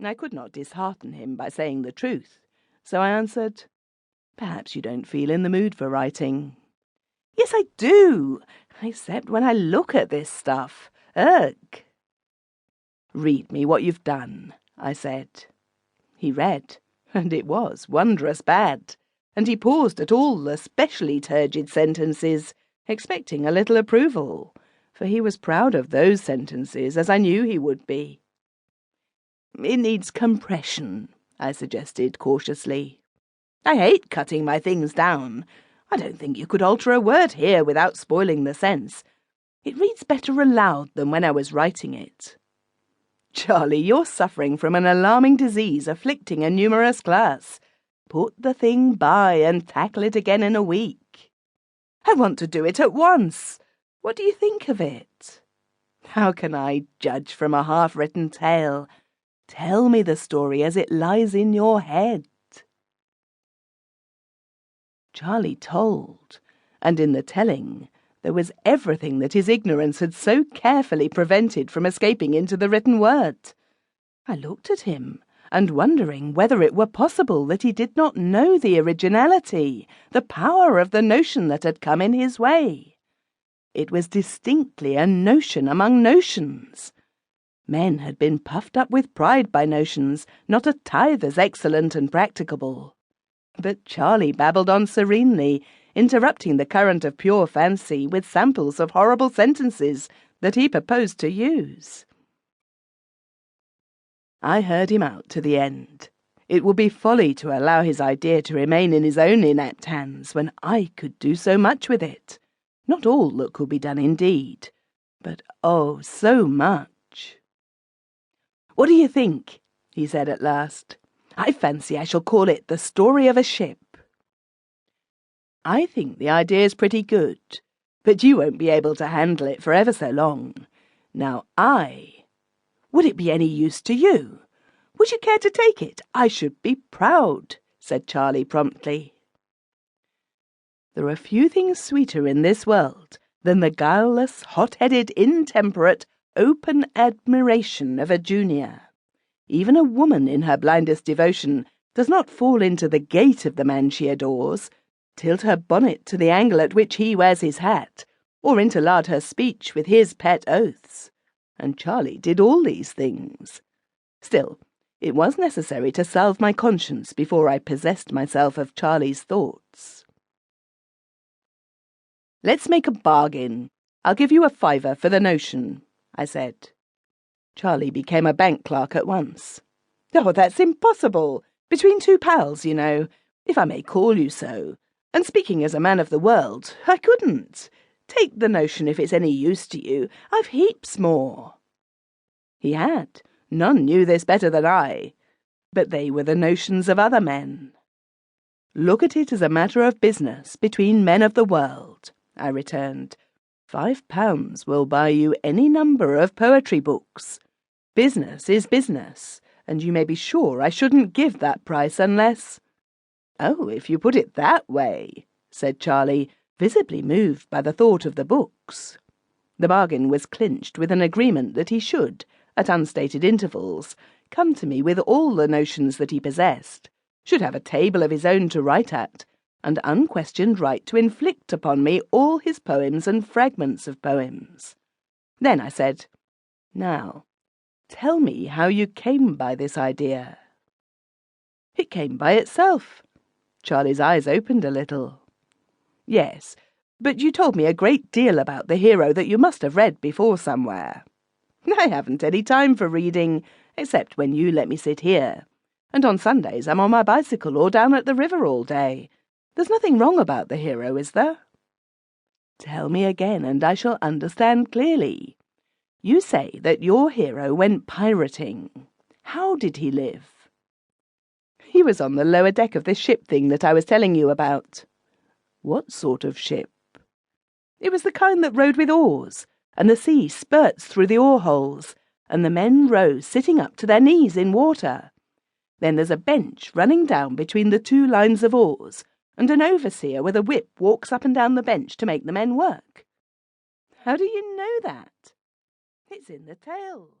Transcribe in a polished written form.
I could not dishearten him by saying the truth, so I answered, "Perhaps you don't feel in the mood for writing." "Yes, I do, except when I look at this stuff. Ugh!" "Read me what you've done," I said. He read, and it was wondrous bad, and he paused at all the specially turgid sentences, expecting a little approval, for he was proud of those sentences, as I knew he would be. "It needs compression," I suggested cautiously. "I hate cutting my things down. I don't think you could alter a word here without spoiling the sense. It reads better aloud than when I was writing it." "Charlie, you're suffering from an alarming disease afflicting a numerous class. Put the thing by and tackle it again in a week." "I want to do it at once. What do you think of it?" "How can I judge from a half-written tale? Tell me the story as it lies in your head." Charlie told, and in the telling there was everything that his ignorance had so carefully prevented from escaping into the written word. I looked at him, and wondering whether it were possible that he did not know the originality, the power of the notion that had come in his way. It was distinctly a notion among notions. Men had been puffed up with pride by notions not a tithe as excellent and practicable. But Charlie babbled on serenely, interrupting the current of pure fancy with samples of horrible sentences that he proposed to use. I heard him out to the end. It would be folly to allow his idea to remain in his own inept hands when I could do so much with it. Not all that could be done indeed, but oh, so much. "What do you think?" he said at last. "I fancy I shall call it The Story of a Ship." "I think the idea is pretty good, but you won't be able to handle it for ever so long. Now would it be any use to you? Would you care to take it? I should be proud," said Charlie promptly. There are few things sweeter in this world than the guileless, hot-headed, intemperate, open admiration of a junior. Even a woman in her blindest devotion does not fall into the gait of the man she adores, tilt her bonnet to the angle at which he wears his hat, or interlard her speech with his pet oaths. And Charlie did all these things. Still, it was necessary to salve my conscience before I possessed myself of Charlie's thoughts. "Let's make a bargain. I'll give you a £5 for the notion," I said. Charlie became a bank clerk at once. "Oh, that's impossible. Between two pals, you know, if I may call you so. And speaking as a man of the world, I couldn't. Take the notion if it's any use to you. I've heaps more." He had. None knew this better than I. But they were the notions of other men. "Look at it as a matter of business between men of the world," I returned. £5 will buy you any number of poetry books. Business is business, and you may be sure I shouldn't give that price unless—" "Oh, if you put it that way," said Charlie, visibly moved by the thought of the books. The bargain was clinched with an agreement that he should, at unstated intervals, come to me with all the notions that he possessed, should have a table of his own to write at, and unquestioned right to inflict upon me all his poems and fragments of poems. Then I said, "Now, tell me how you came by this idea." "It came by itself." Charlie's eyes opened a little. "Yes, but you told me a great deal about the hero that you must have read before somewhere." "I haven't any time for reading, except when you let me sit here. And on Sundays I'm on my bicycle or down at the river all day. There's nothing wrong about the hero, is there?" "Tell me again, and I shall understand clearly. You say that your hero went pirating. How did he live?" "He was on the lower deck of this ship thing that I was telling you about." "What sort of ship?" "It was the kind that rowed with oars, and the sea spurts through the oar-holes, and the men row sitting up to their knees in water. Then there's a bench running down between the two lines of oars, and an overseer with a whip walks up and down the bench to make the men work." "How do you know that?" "It's in the tale."